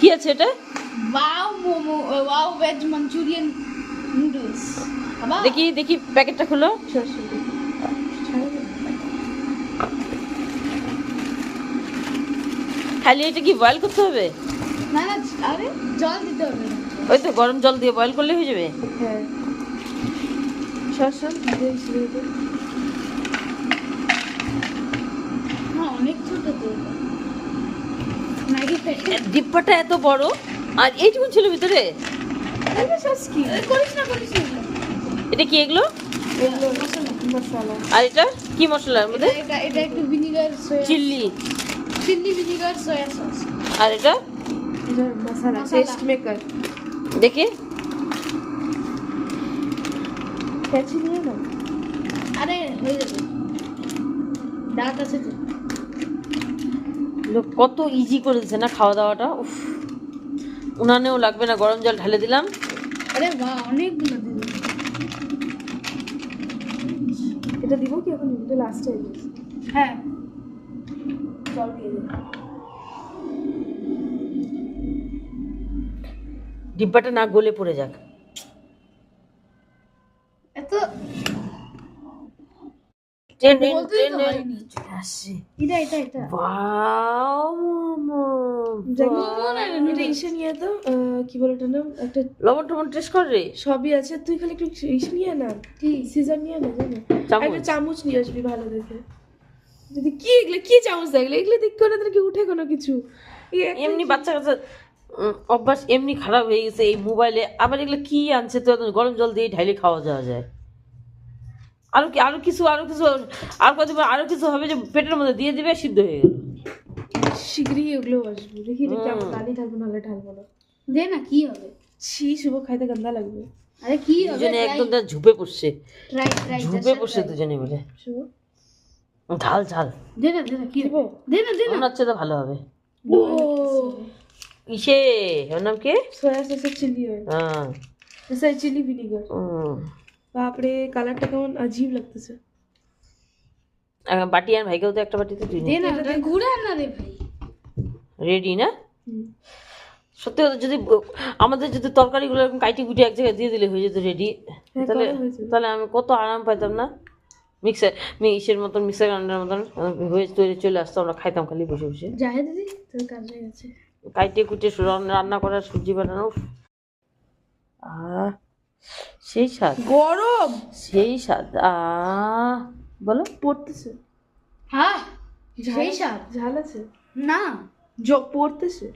কি আছে এটা? Wow momo, wow veg Manchurian noodles. বাবা দেখি দেখি প্যাকেটটা খুলো। খালি এটা কি বয়েল করতে হবে? না না, আরে জল দিতে হবে না। ওই তো গরম জল দিয়ে বয়েল করলে হয়ে যাবে। হ্যাঁ সর না অনেক ছোট তো ম্যাগি প্যাকেট। ডিব্বাটা এত বড় আর এইটুকু ছিল ভিতরে। করিস না করিস না। এটা কি এগুলো? মশলা আর এটা কি মশলার মধ্যে? এটা এটা একটু vinegar soya chilli. Chilli vinegar soya sauce. আর এটা মশলা মশলা। Test maker. দেখি। ক্যাচি নিয়ে না আরে হয়ে যাবে, দাঁত আছে তো। লোক কত ইজি করে দিচ্ছে না খাওয়া দাওয়াটা। উফ, উনানেও লাগবে না, গরম জল ঢেলে দিলাম। আরে বাহ, অনেকগুলো দিবি। এটা দিব কি এখন? এটা লাস্টে হ্যাঁ জল দিয়ে দিই। ডিব্বাটা না গলে পড়ে যাক। এত টেনে বলতেই তো টেনে হয়নি। চলে আসছে। এটা এটা এটা ওয়াও মোমো। এটা ইসে নিয়ে তো কি বলে এটা নাম একটা লবণ টবণ টেস্ট কর রে। সবই আছে, তুই খালি একটু ইস নিয়ে না, কি সিজার নিয়ে না, জানো চামচ? একটা চামচ নিয়ে আসবি ভালো দেখে। যদি কি এগুলো কি চামচ দেখলে এগুলো দিক করে কি উঠে কোনো কিছু এমনি বাচ্চা কাচ্চা অভ্যাস এমনি খারাপ হয়ে গেছে এই মোবাইলে। আবার এগুলো কি আনছে তো, গরম জল দিয়ে ঢাইলে খাওয়া যাওয়া যায়। আরো কি আরো কিছু আর কত আরো কিছু হবে যে পেটের মধ্যে দিয়ে দিবে, সিদ্ধ হয়ে গেল। শীঘ্রই ওগুলো আসবে, দেখি দেখি আমার পানি ঢালবো নাহলে ঢালবো না। দে না, কি হবে? ছি শুভ খাইতে গন্ধা লাগবে। আরে কি হবে? দুজনে একদম তার ঝুপে পড়ছে, ট্রাই ট্রাই ঝুপে পড়ছে দুজনে মিলে। শুভ ঝাল ঝাল দে না কি দিব? দে না মনে হচ্ছে তো ভালো হবে। ও ইসে ওর নাম কি? সয়া সসের চিলি হয়, হ্যাঁ সয়া চিলি ভিনিগার। বাপরে কালারটা কেমন আজীব লাগতেছে। বাটি আর ভাইকেও তো একটা বাটিতে দিই। দে না, এটা ঘুরে না রে ভাই। রেডি না? সত্যি কথা, যদি আমাদের যদি তরকারিগুলো এরকম কাইটি কুটি এক জায়গায় দিয়ে দিলে হয়ে যেত রেডি, তাহলে তাহলে আমি কত আরাম পাইতাম না। ইসের মতন মিক্সার গ্রাইন্ডারের মতন হয়ে তৈরি চলে আসতো, আমরা খাইতাম খালি বসে বসে। যাই দিদি, তোর কাজ হয়ে গেছে। কাইটে কুটে রান্না করার, সবজি বানানো, সেই স্বাদ, গরম সেই স্বাদ। বলো। পড়তেছে, হ্যাঁ সেই স্বাদ। ঝাল আছে না পড়তেছে।